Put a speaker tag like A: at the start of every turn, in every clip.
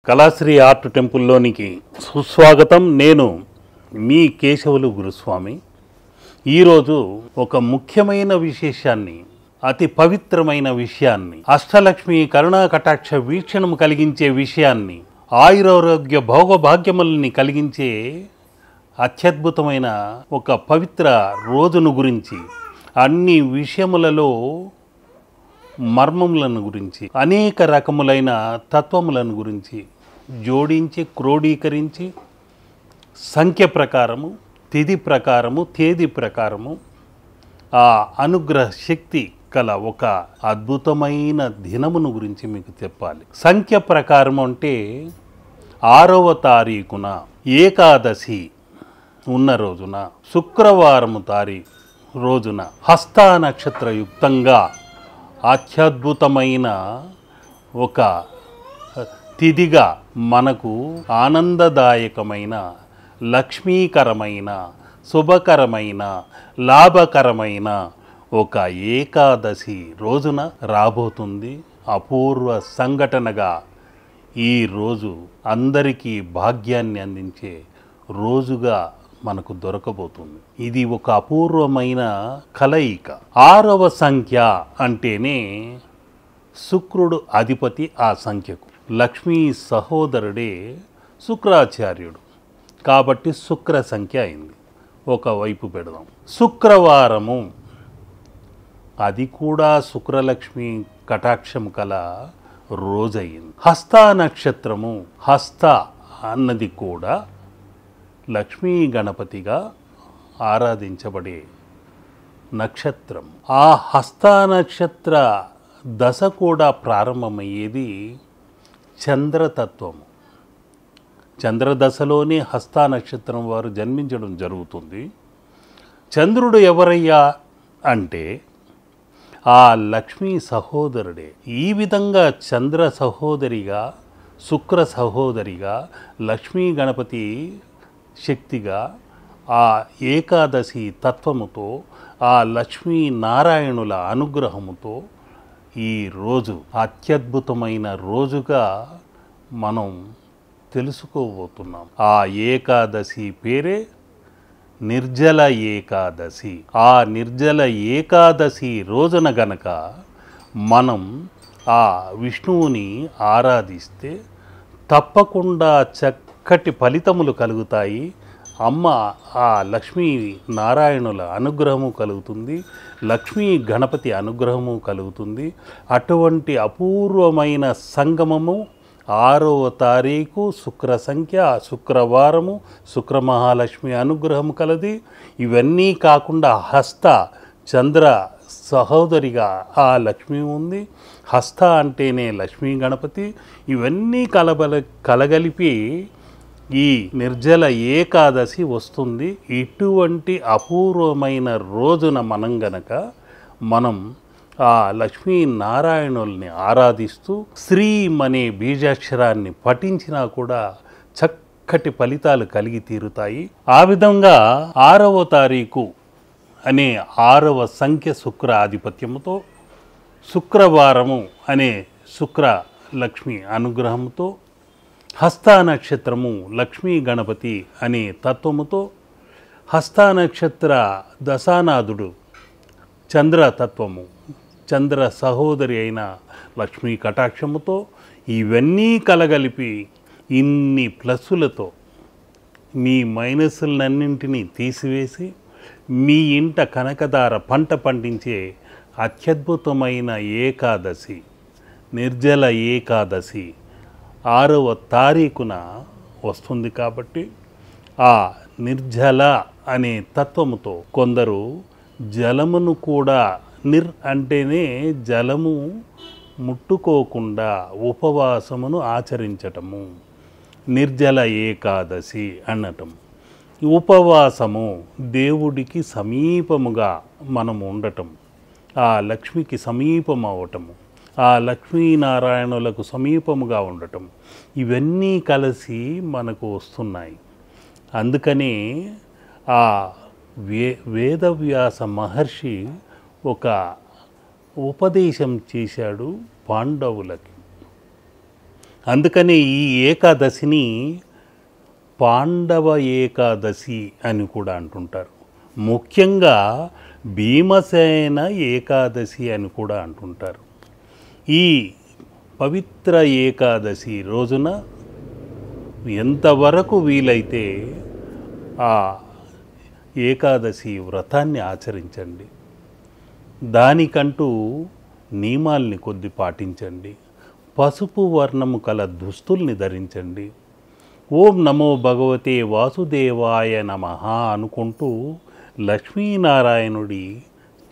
A: Kalasri art టెంపుల్లోనికి సుస్వాగతం. నేను మీ కేశవులు గురుస్వామి. ఈరోజు ఒక ముఖ్యమైన విశేషాన్ని, అతి పవిత్రమైన విషయాన్ని, అష్టలక్ష్మి కరుణా కటాక్ష వీక్షణము కలిగించే విషయాన్ని, ఆయురారోగ్య భోగభాగ్యములని కలిగించే అత్యద్భుతమైన ఒక పవిత్ర రోజును గురించి, అన్ని విషయములలో మర్మములను గురించి, అనేక రకములైన తత్వములను గురించి జోడించి క్రోడీకరించి సంఖ్య ప్రకారము, తిథి ప్రకారము, తేదీ ప్రకారము ఆ అనుగ్రహ శక్తి కల ఒక అద్భుతమైన దినమును గురించి మీకు చెప్పాలి. సంఖ్య ప్రకారం అంటే 6వ తారీఖున ఏకాదశి ఉన్న రోజున, శుక్రవారము రోజున హస్త నక్షత్రయుక్తంగా అత్యద్భుతమైన ఒక తిథిగా మనకు ఆనందదాయకమైన, లక్ష్మీకరమైన, శుభకరమైన, లాభకరమైన ఒక ఏకాదశి రోజున రాబోతుంది. అపూర్వ సంఘటనగా ఈ రోజు అందరికీ భాగ్యాన్ని అందించే రోజుగా మనకు దొరకబోతుంది. ఇది ఒక అపూర్వమైన కలయిక. 6వ సంఖ్య అంటేనే శుక్రుడు అధిపతి. ఆ సంఖ్యకు లక్ష్మీ సహోదరుడే శుక్రాచార్యుడు కాబట్టి శుక్ర సంఖ్య అయింది. ఒకవైపు పెడదాం. శుక్రవారము, అది కూడా శుక్రలక్ష్మి కటాక్షము కల రోజయింది. హస్త నక్షత్రము, హస్త అన్నది కూడా లక్ష్మీ గణపతిగా ఆరాధించబడే నక్షత్రం. ఆ హస్త నక్షత్ర దశ కూడా ప్రారంభమయ్యేది చంద్రతత్వము. చంద్రదశలోనే హస్త నక్షత్రం వారు జన్మించడం జరుగుతుంది. చంద్రుడు ఎవరయ్యా అంటే ఆ లక్ష్మీ సహోదరుడే. ఈ విధంగా చంద్ర సహోదరిగా, శుక్ర సహోదరిగా, లక్ష్మీ గణపతి శక్తిగా, ఆ ఏకాదశి తత్వముతో, ఆ లక్ష్మీ నారాయణుల అనుగ్రహముతో ఈ రోజు అత్యద్భుతమైన రోజుగా మనం తెలుసుకోబోతున్నాం. ఆ ఏకాదశి పేరే నిర్జల ఏకాదశి. ఆ నిర్జల ఏకాదశి రోజున గనక మనం ఆ విష్ణువుని ఆరాధిస్తే తప్పకుండా చక్కటి ఫలితములు కలుగుతాయి. అమ్మ ఆ లక్ష్మీ నారాయణుల అనుగ్రహము కలుగుతుంది, లక్ష్మీ గణపతి అనుగ్రహము కలుగుతుంది. అటువంటి అపూర్వమైన సంగమము 6వ తారీఖు శుక్ర సంఖ్య, శుక్రవారము, శుక్ర మహాలక్ష్మి అనుగ్రహం కలది. ఇవన్నీ కాకుండా హస్త చంద్ర సహోదరిగా ఆ లక్ష్మి ఉంది. హస్త అంటేనే లక్ష్మీ గణపతి. ఇవన్నీ కలగలిపి ఈ నిర్జల ఏకాదశి వస్తుంది. ఇటువంటి అపూర్వమైన రోజున మనం ఆ లక్ష్మీ నారాయణుల్ని ఆరాధిస్తూ శ్రీం అనే బీజాక్షరాన్ని పఠించినా కూడా చక్కటి ఫలితాలు కలిగి తీరుతాయి. ఆ విధంగా 6వ తారీఖు అనే 6వ సంఖ్య శుక్ర ఆధిపత్యముతో, శుక్రవారము అనే శుక్ర లక్ష్మి అనుగ్రహంతో, హస్త నక్షత్రము లక్ష్మీ గణపతి అనే తత్వముతో, హస్త నక్షత్ర దశానాథుడు చంద్రతత్వము, చంద్ర సహోదరి అయిన లక్ష్మీ కటాక్షముతో, ఇవన్నీ కలగలిపి ఇన్ని ప్లస్సులతో మీ మైనస్లన్నింటినీ తీసివేసి మీ ఇంట కనకదార పంట పండించే అత్యద్భుతమైన ఏకాదశి, నిర్జల ఏకాదశి 6వ తారీఖున వస్తుంది. కాబట్టి ఆ నిర్జల అనే తత్వముతో కొందరు జలమును కూడా, నిర్ అంటేనే జలము ముట్టుకోకుండా ఉపవాసమును ఆచరించటము, నిర్జల ఏకాదశి అనటం. ఉపవాసము దేవుడికి సమీపముగా మనము ఉండటం, ఆ లక్ష్మికి సమీపం అవటము, ఆ లక్ష్మీనారాయణులకు సమీపముగా ఉండటం, ఇవన్నీ కలిసి మనకు వస్తున్నాయి. అందుకనే ఆ వేదవ్యాస మహర్షి ఒక ఉపదేశం చేశాడు పాండవులకి. అందుకని ఈ ఏకాదశిని పాండవ ఏకాదశి అని కూడా అంటుంటారు. ముఖ్యంగా భీమసేన ఏకాదశి అని కూడా అంటుంటారు. ఈ పవిత్ర ఏకాదశి రోజున ఎంతవరకు వీలైతే ఆ ఏకాదశి వ్రతాన్ని ఆచరించండి. దానికంటూ నియమాల్ని కొద్ది పాటించండి. పసుపు వర్ణము కల దుస్తుల్ని ధరించండి. ఓం నమో భగవతే వాసుదేవాయ నమః అనుకుంటూ లక్ష్మీనారాయణుడి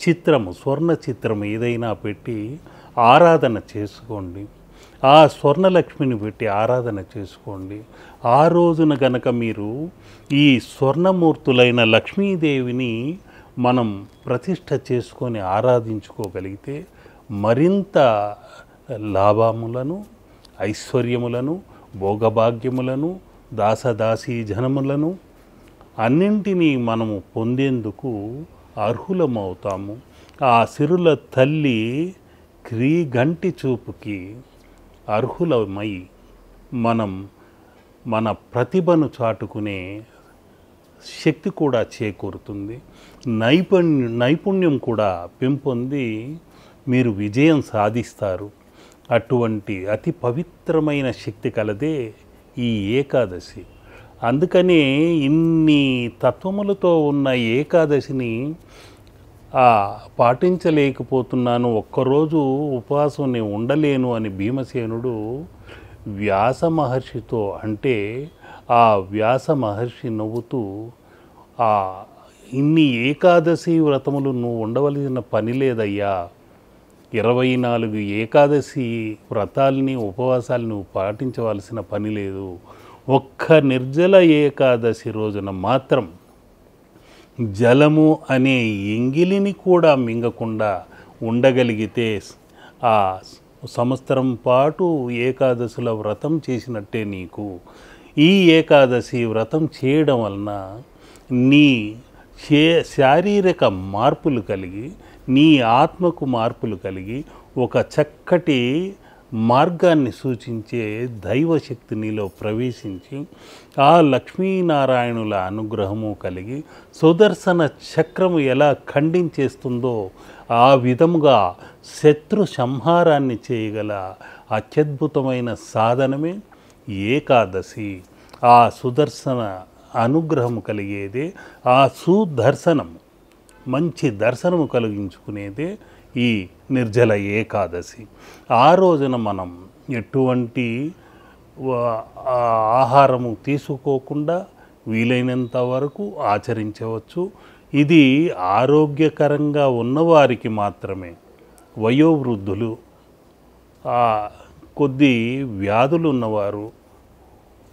A: చిత్రము, స్వర్ణ చిత్రం ఏదైనా పెట్టి ఆరాధన చేసుకోండి. ఆ స్వర్ణలక్ష్మిని పెట్టి ఆరాధన చేసుకోండి. ఆ రోజున గనక మీరు ఈ స్వర్ణమూర్తులైన లక్ష్మీదేవిని మనం ప్రతిష్ఠ చేసుకొని ఆరాధించుకోగలిగితే మరింత లాభములను, ఐశ్వర్యములను, భోగభాగ్యములను, దాసదాసీ జనములను అన్నింటినీ మనము పొందేందుకు అర్హులమవుతాము. ఆ సిరుల తల్లి క్రీగంటి చూపుకి అర్హులమై మనం మన ప్రతిభను చాటుకునే శక్తి కూడా చేకూరుతుంది. నైపుణ్యం కూడా పెంపొంది మీరు విజయం సాధిస్తారు. అటువంటి అతి పవిత్రమైన శక్తి కలదే ఈ ఏకాదశి. అందుకనే ఇన్ని తత్వములతో ఉన్న ఏకాదశిని పాటించలేకపోతున్నాను, ఒక్కరోజు ఉపవాసం నేను ఉండలేను అని భీమసేనుడు వ్యాస మహర్షితో అంటే, ఆ వ్యాస మహర్షి నవ్వుతూ ఇన్ని ఏకాదశి వ్రతములు నువ్వు ఉండవలసిన పని లేదయ్యా, 24 ఏకాదశి వ్రతాల్ని, ఉపవాసాలు నువ్వు పాటించవలసిన పని లేదు. ఒక్క నిర్జల ఏకాదశి రోజున మాత్రం జలము అనే ఎంగిలిని కూడా మింగకుండా ఉండగలిగితే ఆ సంవత్సరం పాటు ఏకాదశుల వ్రతం చేసినట్టే నీకు. ఈ ఏకాదశి వ్రతం చేయడం వలన నీ శారీరక మార్పులు కలిగి, నీ ఆత్మకు మార్పులు కలిగి, ఒక చక్కటి మార్గాన్ని సూచించే దైవశక్తి నీలో ప్రవేశించి, ఆ లక్ష్మీనారాయణుల అనుగ్రహము కలిగి, సుదర్శన చక్రము ఎలా ఖండించేస్తుందో ఆ విధముగా శత్రు సంహారాన్ని చేయగల అత్యద్భుతమైన సాధనమే ఏకాదశి. ఆ సుదర్శన అనుగ్రహము కలిగేదే, ఆ సుదర్శనము, మంచి దర్శనము కలిగించుకునేదే ఈ నిర్జల ఏకాదశి. ఆ రోజున మనం ఎటువంటి ఆహారము తీసుకోకుండా వీలైనంత వరకు ఆచరించవచ్చు. ఇది ఆరోగ్యకరంగా ఉన్నవారికి మాత్రమే. వయోవృద్ధులు, కొద్ది వ్యాధులు ఉన్నవారు,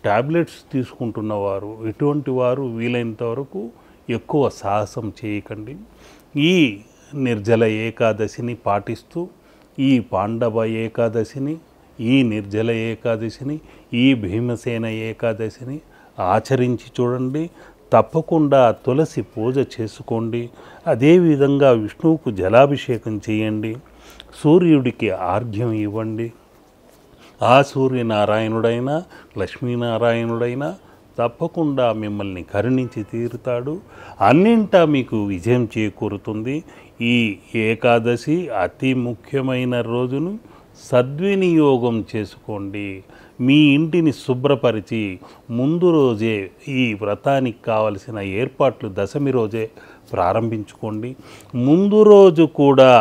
A: టాబ్లెట్స్ తీసుకుంటున్నవారు, ఇటువంటి వారు వీలైనంత వరకు ఎక్కువ సాహసం చేయకండి. ఈ నిర్జల ఏకాదశిని పాటిస్తూ ఈ పాండవ ఏకాదశిని, ఈ నిర్జల ఏకాదశిని, ఈ భీమసేన ఏకాదశిని ఆచరించి చూడండి. తప్పకుండా తులసి పూజ చేసుకోండి. అదేవిధంగా విష్ణువుకు జలాభిషేకం చేయండి. సూర్యుడికి ఆర్ఘ్యం ఇవ్వండి. ఆ సూర్యనారాయణుడైనా లక్ష్మీనారాయణుడైనా తప్పకుండా మిమ్మల్ని కరుణించి తీరుతాడు. అన్నింటా మీకు విజయం చేకూరుతుంది. ఈ ఏకాదశి అతి ముఖ్యమైన రోజును సద్వినియోగం చేసుకోండి. మీ ఇంటిని శుభ్రపరిచి ముందు రోజే ఈ వ్రతానికి కావలసిన ఏర్పాట్లు దశమి రోజే ప్రారంభించుకోండి. ముందు రోజు కూడా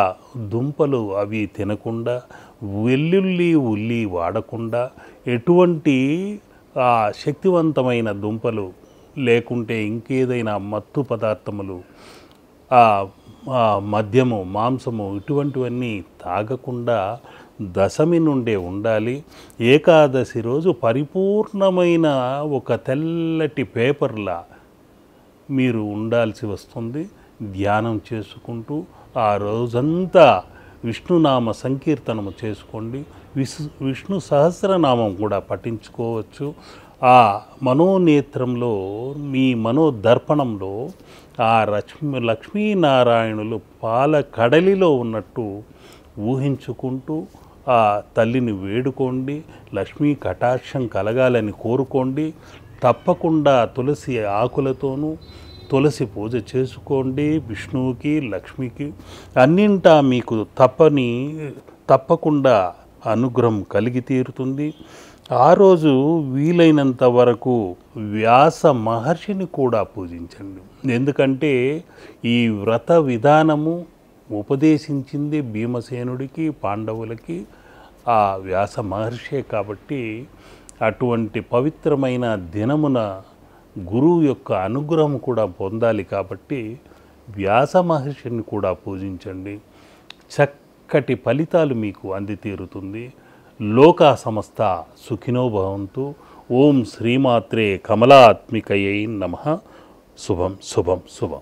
A: దుంపలు అవి తినకుండా, వెల్లుల్లి ఉల్లి వాడకుండా, ఎటువంటి శక్తివంతమైన దుంపలు లేకుంటే ఇంకేదైనా మత్తు పదార్థములు, మద్యము, మాంసము ఇటువంటివన్నీ తాగకుండా దశమి నుండే ఉండాలి. ఏకాదశి రోజు పరిపూర్ణమైన ఒక తెల్లటి పేపర్లా మీరు ఉండాల్సి వస్తుంది. ధ్యానం చేసుకుంటూ ఆ రోజంతా విష్ణునామ సంకీర్తనము చేసుకోండి. విష్ణు సహస్రనామం కూడా పఠించుకోవచ్చు. ఆ మనోనేత్రంలో, మీ మనోదర్పణంలో ఆ లక్ష్మీనారాయణులు పాల కడలిలో ఉన్నట్టు ఊహించుకుంటూ ఆ తల్లిని వేడుకోండి, లక్ష్మీ కటాక్షం కలగాలని కోరుకోండి. తప్పకుండా తులసి ఆకులతోనూ తులసి పూజ చేసుకోండి. విష్ణువుకి, లక్ష్మికి అన్నింటా మీకు తప్పకుండా అనుగ్రహం కలిగి తీరుతుంది. ఆ రోజు వీలైనంత వరకు వ్యాస మహర్షిని కూడా పూజించండి. ఎందుకంటే ఈ వ్రత విధానము ఉపదేశించింది భీమసేనుడికి, పాండవులకి ఆ వ్యాస మహర్షే. కాబట్టి అటువంటి పవిత్రమైన దినమున గురువు యొక్క అనుగ్రహం కూడా పొందాలి. కాబట్టి వ్యాస మహర్షిని కూడా పూజించండి. చక్కటి ఫలితాలు మీకు అంది తీరుతుంది. లోకా సమస్త సుఖినో భవంతు. ఓం శ్రీమాత్రే కమలాత్మికయై నమః. శుభం శుభం శుభం.